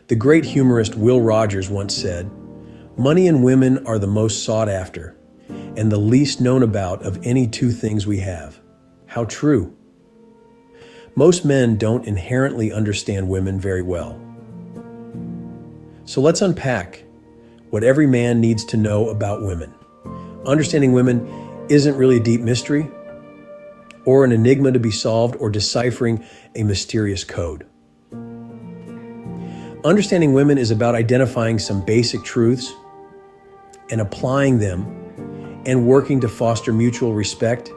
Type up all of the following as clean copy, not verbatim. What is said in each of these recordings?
The great humorist Will Rogers once said, "Money and women are the most sought after, and the least known about of any two things we have." How true. Most men don't inherently understand women very well. So let's unpack what every man needs to know about women. Understanding women isn't really a deep mystery or an enigma to be solved or deciphering a mysterious code. Understanding women is about identifying some basic truths and applying them and working to foster mutual respect,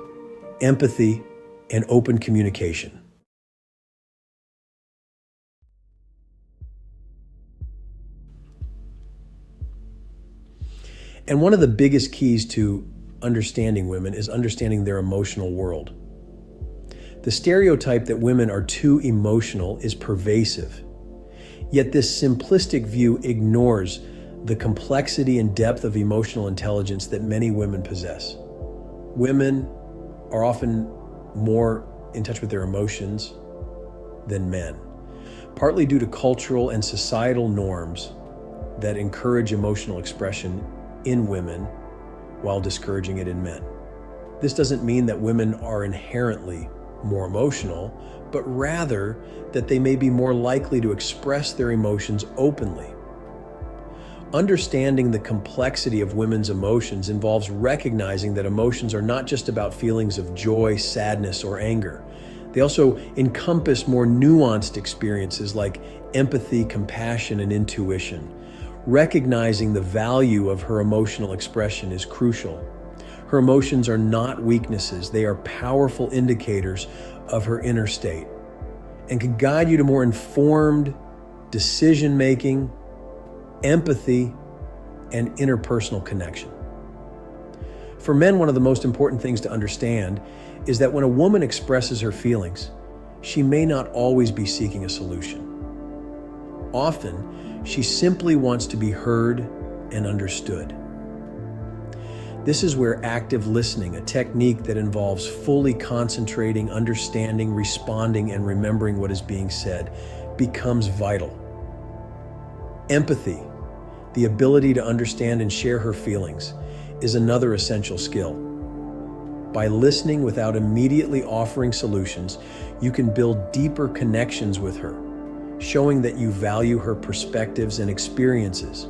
empathy, and open communication. And one of the biggest keys to understanding women is understanding their emotional world. The stereotype that women are too emotional is pervasive. Yet this simplistic view ignores the complexity and depth of emotional intelligence that many women possess. Women are often more in touch with their emotions than men, partly due to cultural and societal norms that encourage emotional expression in women while discouraging it in men. This doesn't mean that women are inherently more emotional, but rather that they may be more likely to express their emotions openly. Understanding the complexity of women's emotions involves recognizing that emotions are not just about feelings of joy, sadness, or anger. They also encompass more nuanced experiences like empathy, compassion, and intuition. Recognizing the value of her emotional expression is crucial. Her emotions are not weaknesses, they are powerful indicators of her inner state and can guide you to more informed decision-making, empathy, and interpersonal connection. For men, one of the most important things to understand is that when a woman expresses her feelings, she may not always be seeking a solution. Often, she simply wants to be heard and understood. This is where active listening, a technique that involves fully concentrating, understanding, responding, and remembering what is being said, becomes vital. Empathy, the ability to understand and share her feelings, is another essential skill. By listening without immediately offering solutions, you can build deeper connections with her, showing that you value her perspectives and experiences.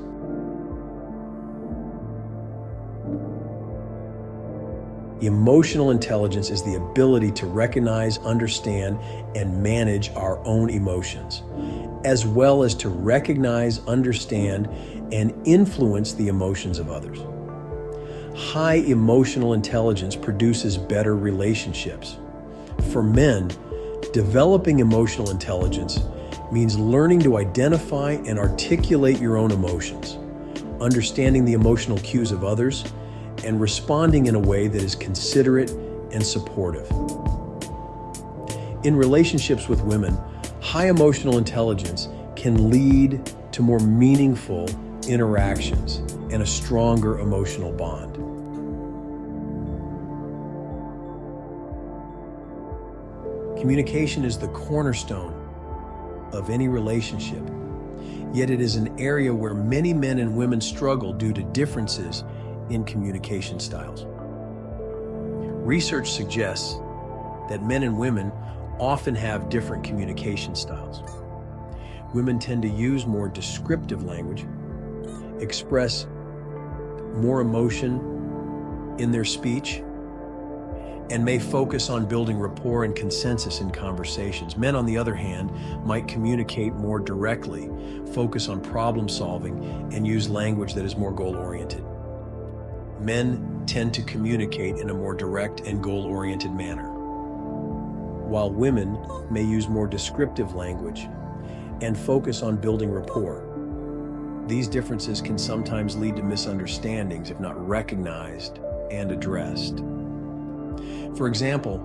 Emotional intelligence is the ability to recognize, understand, and manage our own emotions, as well as to recognize, understand, and influence the emotions of others. High emotional intelligence produces better relationships. For men, developing emotional intelligence means learning to identify and articulate your own emotions, understanding the emotional cues of others, and responding in a way that is considerate and supportive. In relationships with women, high emotional intelligence can lead to more meaningful interactions and a stronger emotional bond. Communication is the cornerstone of any relationship, yet it is an area where many men and women struggle due to differences in communication styles. Research suggests that men and women often have different communication styles. Women tend to use more descriptive language, express more emotion in their speech, and may focus on building rapport and consensus in conversations. Men, on the other hand, might communicate more directly, focus on problem solving, and use language that is more goal-oriented. Men tend to communicate in a more direct and goal-oriented manner, while women may use more descriptive language and focus on building rapport. These differences can sometimes lead to misunderstandings if not recognized and addressed. For example,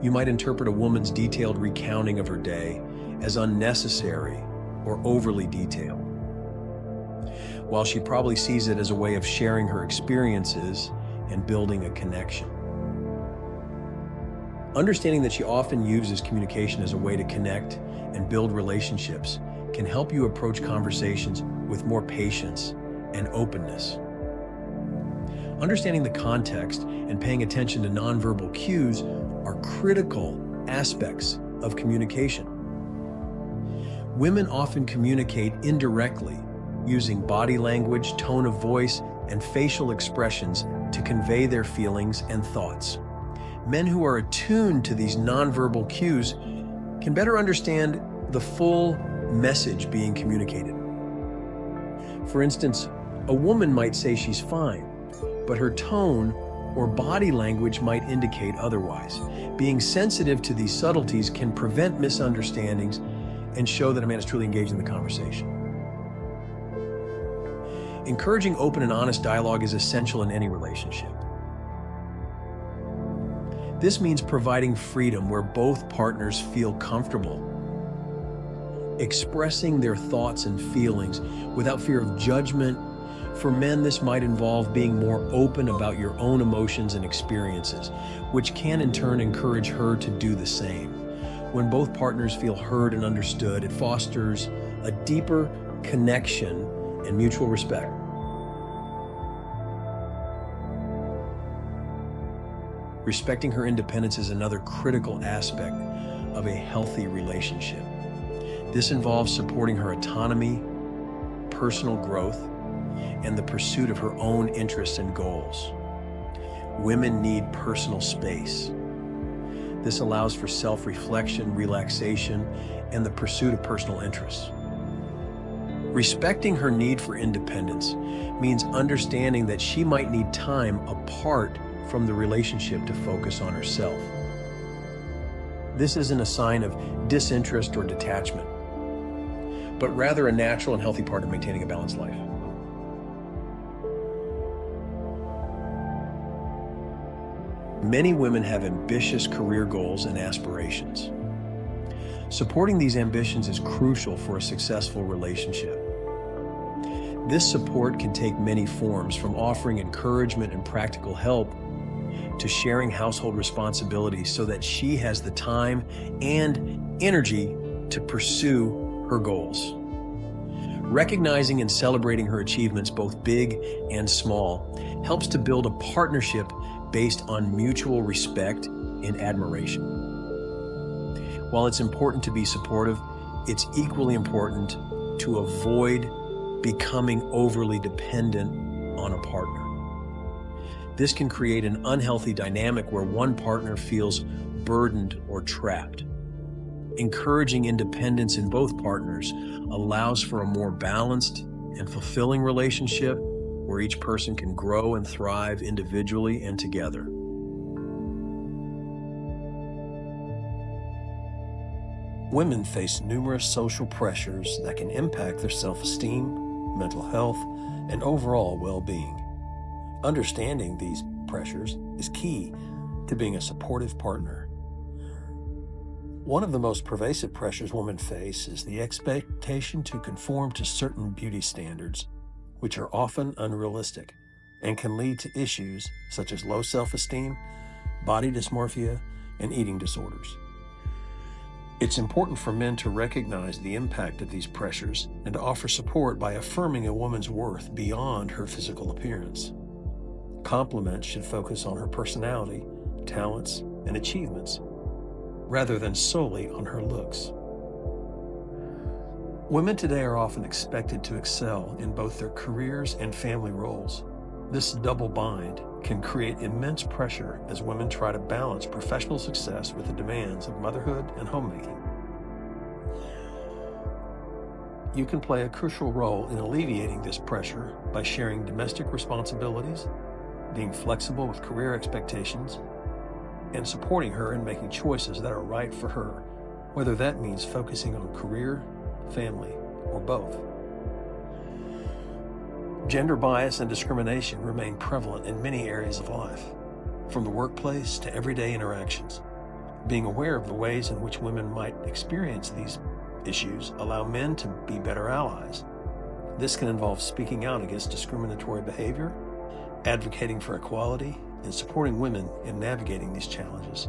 you might interpret a woman's detailed recounting of her day as unnecessary or overly detailed, while she probably sees it as a way of sharing her experiences and building a connection. Understanding that she often uses communication as a way to connect and build relationships can help you approach conversations with more patience and openness. Understanding the context and paying attention to nonverbal cues are critical aspects of communication. Women often communicate indirectly, using body language, tone of voice, and facial expressions to convey their feelings and thoughts. Men who are attuned to these nonverbal cues can better understand the full message being communicated. For instance, a woman might say she's fine, but her tone or body language might indicate otherwise. Being sensitive to these subtleties can prevent misunderstandings and show that a man is truly engaged in the conversation. Encouraging open and honest dialogue is essential in any relationship. This means providing freedom where both partners feel comfortable expressing their thoughts and feelings without fear of judgment. For men, this might involve being more open about your own emotions and experiences, which can in turn encourage her to do the same. When both partners feel heard and understood, it fosters a deeper connection and mutual respect. Respecting her independence is another critical aspect of a healthy relationship. This involves supporting her autonomy, personal growth, and the pursuit of her own interests and goals. Women need personal space. This allows for self-reflection, relaxation, and the pursuit of personal interests. Respecting her need for independence means understanding that she might need time apart from the relationship to focus on herself. This isn't a sign of disinterest or detachment, but rather a natural and healthy part of maintaining a balanced life. Many women have ambitious career goals and aspirations. Supporting these ambitions is crucial for a successful relationship. This support can take many forms, from offering encouragement and practical help to sharing household responsibilities so that she has the time and energy to pursue her goals. Recognizing and celebrating her achievements, both big and small, helps to build a partnership based on mutual respect and admiration. While it's important to be supportive, it's equally important to avoid becoming overly dependent on a partner. This can create an unhealthy dynamic where one partner feels burdened or trapped. Encouraging independence in both partners allows for a more balanced and fulfilling relationship where each person can grow and thrive individually and together. Women face numerous social pressures that can impact their self-esteem, mental health, and overall well-being. Understanding these pressures is key to being a supportive partner. One of the most pervasive pressures women face is the expectation to conform to certain beauty standards, which are often unrealistic and can lead to issues such as low self-esteem, body dysmorphia, and eating disorders. It's important for men to recognize the impact of these pressures and to offer support by affirming a woman's worth beyond her physical appearance. Compliments should focus on her personality, talents, and achievements, rather than solely on her looks. Women today are often expected to excel in both their careers and family roles. This double bind can create immense pressure as women try to balance professional success with the demands of motherhood and homemaking. You can play a crucial role in alleviating this pressure by sharing domestic responsibilities, being flexible with career expectations, and supporting her in making choices that are right for her, whether that means focusing on career, family, or both. Gender bias and discrimination remain prevalent in many areas of life, from the workplace to everyday interactions. Being aware of the ways in which women might experience these issues allow men to be better allies. This can involve speaking out against discriminatory behavior, advocating for equality, and supporting women in navigating these challenges.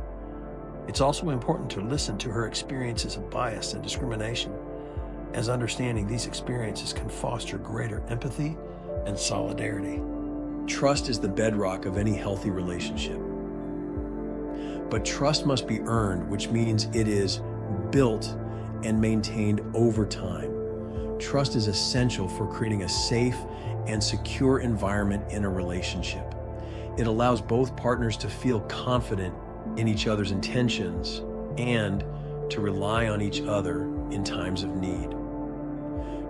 It's also important to listen to her experiences of bias and discrimination as understanding these experiences can foster greater empathy and solidarity. Trust is the bedrock of any healthy relationship. But trust must be earned, which means it is built and maintained over time. Trust is essential for creating a safe and secure environment in a relationship. It allows both partners to feel confident in each other's intentions and to rely on each other in times of need.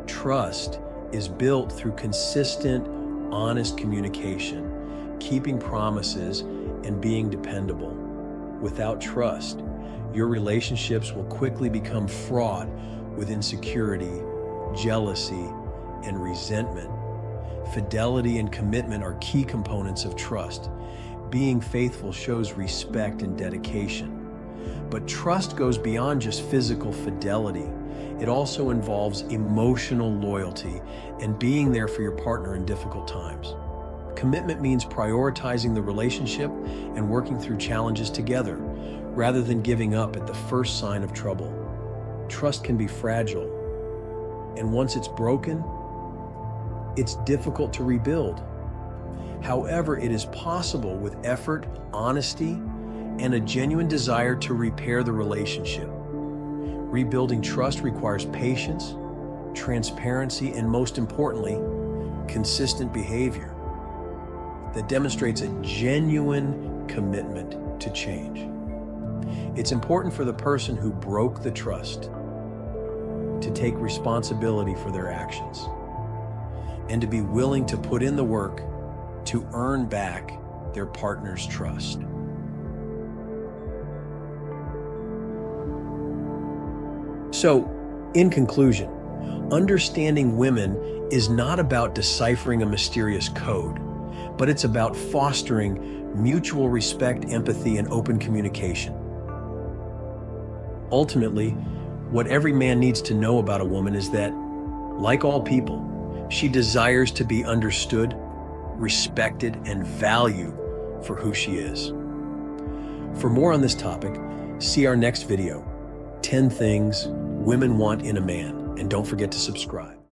Trust is built through consistent, honest communication, keeping promises, and being dependable. Without trust, your relationships will quickly become fraught with insecurity, jealousy, and resentment. Fidelity and commitment are key components of trust. Being faithful shows respect and dedication. But trust goes beyond just physical fidelity. It also involves emotional loyalty and being there for your partner in difficult times. Commitment means prioritizing the relationship and working through challenges together, rather than giving up at the first sign of trouble. Trust can be fragile, and once it's broken, it's difficult to rebuild. However, it is possible with effort, honesty, and a genuine desire to repair the relationship. Rebuilding trust requires patience, transparency, and most importantly, consistent behavior that demonstrates a genuine commitment to change. It's important for the person who broke the trust to take responsibility for their actions and to be willing to put in the work to earn back their partner's trust. So, in conclusion, understanding women is not about deciphering a mysterious code, but it's about fostering mutual respect, empathy, and open communication. Ultimately, what every man needs to know about a woman is that, like all people, she desires to be understood, respected, and valued for who she is. For more on this topic, see our next video, 10 Things Women Want in a Man, and don't forget to subscribe.